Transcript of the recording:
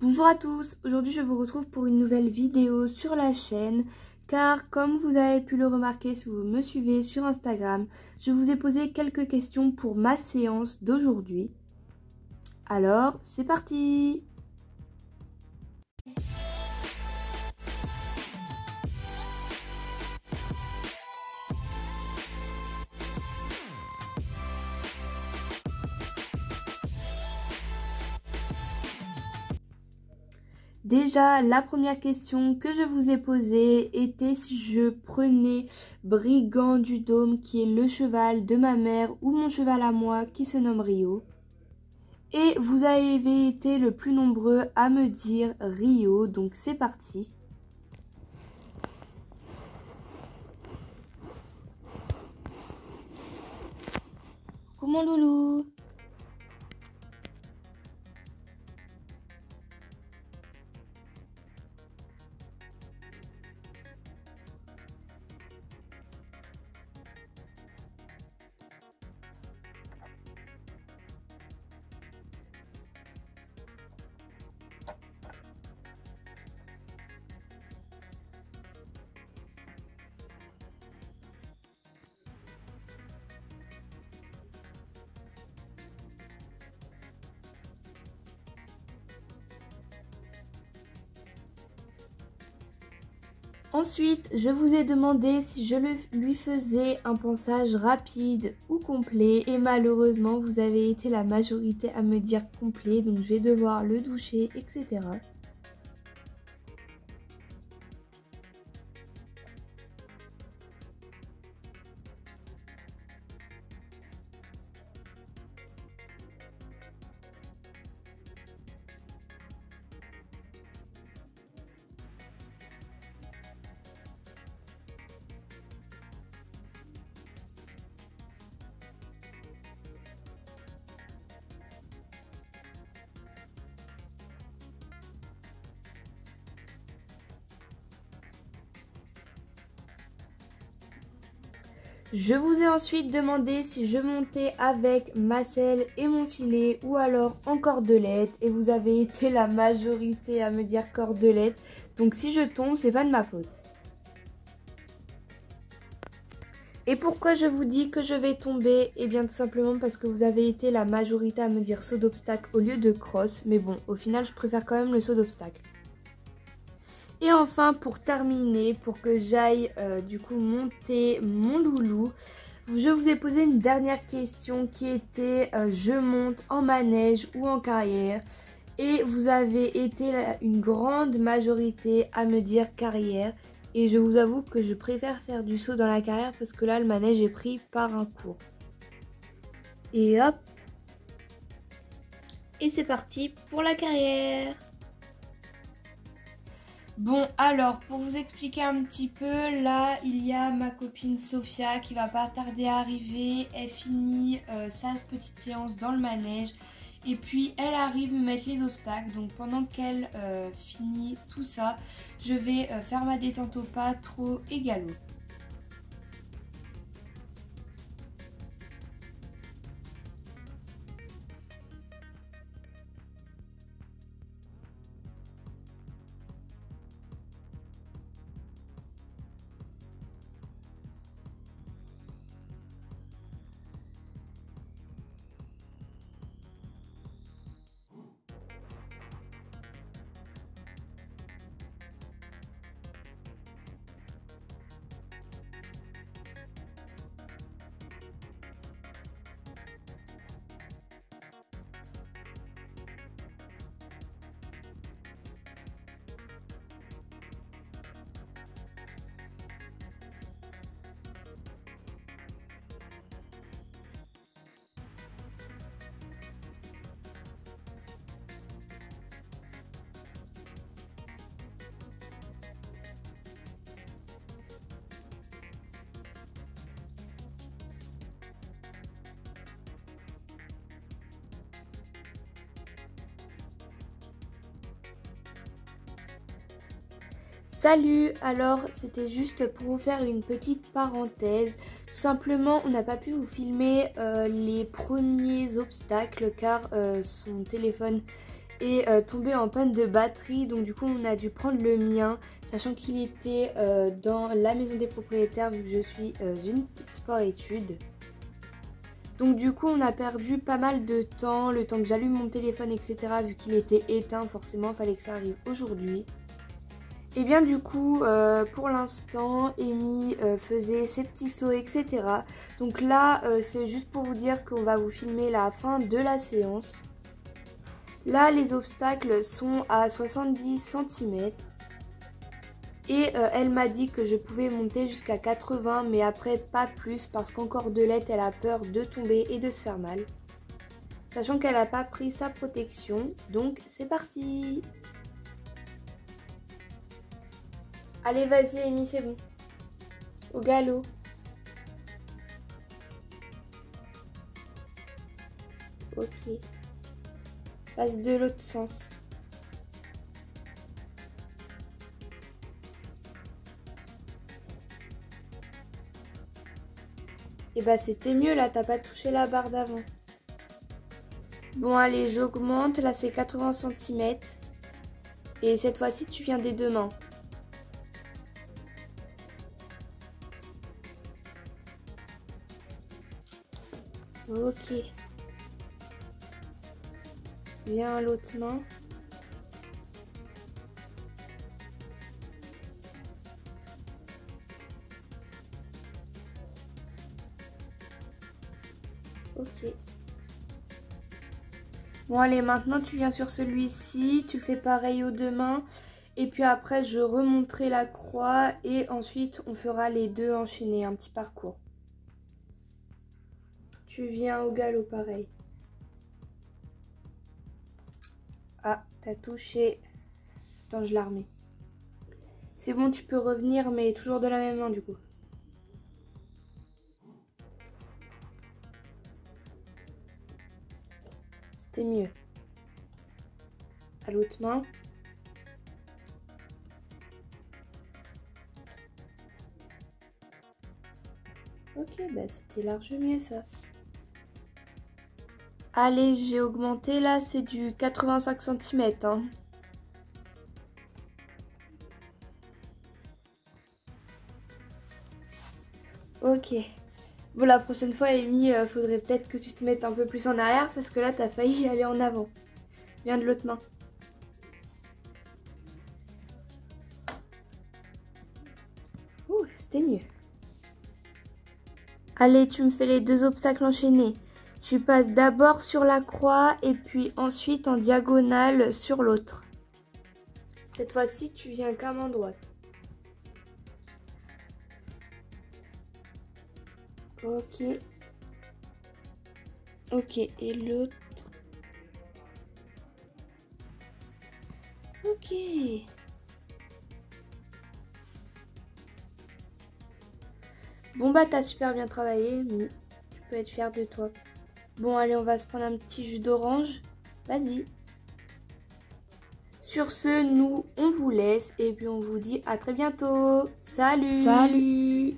Bonjour à tous, aujourd'hui je vous retrouve pour une nouvelle vidéo sur la chaîne car comme vous avez pu le remarquer si vous me suivez sur Instagram, je vous ai posé quelques questions pour ma séance d'aujourd'hui. Alors c'est parti! Déjà, la première question que je vous ai posée était si je prenais Brigand du Dôme, qui est le cheval de ma mère, ou mon cheval à moi, qui se nomme Rio. Et vous avez été le plus nombreux à me dire Rio, donc c'est parti. Coucou mon loulou! Ensuite, je vous ai demandé si je lui faisais un ponçage rapide ou complet et malheureusement vous avez été la majorité à me dire complet, donc je vais devoir le doucher, etc. Je vous ai ensuite demandé si je montais avec ma selle et mon filet ou alors en cordelette et vous avez été la majorité à me dire cordelette. Donc si je tombe, c'est pas de ma faute. Et pourquoi je vous dis que je vais tomber? Eh bien tout simplement parce que vous avez été la majorité à me dire saut d'obstacle au lieu de crosse. Mais bon, au final je préfère quand même le saut d'obstacle. Et enfin, pour terminer, pour que j'aille du coup monter mon loulou, je vous ai posé une dernière question qui était je monte en manège ou en carrière. Et vous avez été une grande majorité à me dire carrière. Et je vous avoue que je préfère faire du saut dans la carrière parce que là le manège est pris par un cours. Et hop! Et c'est parti pour la carrière! Bon, alors, pour vous expliquer un petit peu, là, il y a ma copine Sophia qui va pas tarder à arriver. Elle finit sa petite séance dans le manège. Et puis, elle arrive me mettre les obstacles. Donc, pendant qu'elle finit tout ça, je vais faire ma détente au pas, trot et galop. Salut, alors c'était juste pour vous faire une petite parenthèse. Tout simplement, on n'a pas pu vous filmer les premiers obstacles car son téléphone est tombé en panne de batterie. Donc du coup on a dû prendre le mien, sachant qu'il était dans la maison des propriétaires vu que je suis une sport-études. Donc du coup on a perdu pas mal de temps, le temps que j'allume mon téléphone etc. Vu qu'il était éteint, forcément il fallait que ça arrive aujourd'hui. Et bien du coup pour l'instant Amy faisait ses petits sauts etc. Donc là c'est juste pour vous dire qu'on va vous filmer la fin de la séance. Là les obstacles sont à 70 cm. Et elle m'a dit que je pouvais monter jusqu'à 80 mais après pas plus parce qu'en cordelette elle a peur de tomber et de se faire mal. Sachant qu'elle n'a pas pris sa protection, donc c'est parti. Allez vas-y Amy, c'est bon. Au galop. Ok. Passe de l'autre sens. Et bah c'était mieux là, t'as pas touché la barre d'avant. Bon allez, j'augmente, là c'est 80 cm. Et cette fois-ci tu viens des deux mains. Ok. Viens à l'autre main. Ok. Bon allez, maintenant tu viens sur celui-ci, tu fais pareil aux deux mains. Et puis après je remonterai la croix et ensuite on fera les deux enchaînés, un petit parcours. Tu viens au galop pareil. Ah, t'as touché. Attends, je la remets. C'est bon, tu peux revenir, mais toujours de la même main du coup. C'était mieux. À l'autre main. Ok, bah c'était large mieux ça. Allez, j'ai augmenté là, c'est du 85 cm. Hein. Ok. Bon, la prochaine fois, Amy, faudrait peut-être que tu te mettes un peu plus en arrière parce que là, t'as failli aller en avant. Viens de l'autre main. Ouh, c'était mieux. Allez, tu me fais les deux obstacles enchaînés. Tu passes d'abord sur la croix et puis ensuite en diagonale sur l'autre. Cette fois-ci, tu viens qu'à main droite. Ok. Ok, et l'autre. Ok. Bon bah t'as super bien travaillé, mais tu peux être fière de toi. Bon allez, on va se prendre un petit jus d'orange. Vas-y. Sur ce, nous, on vous laisse et puis on vous dit à très bientôt. Salut! Salut!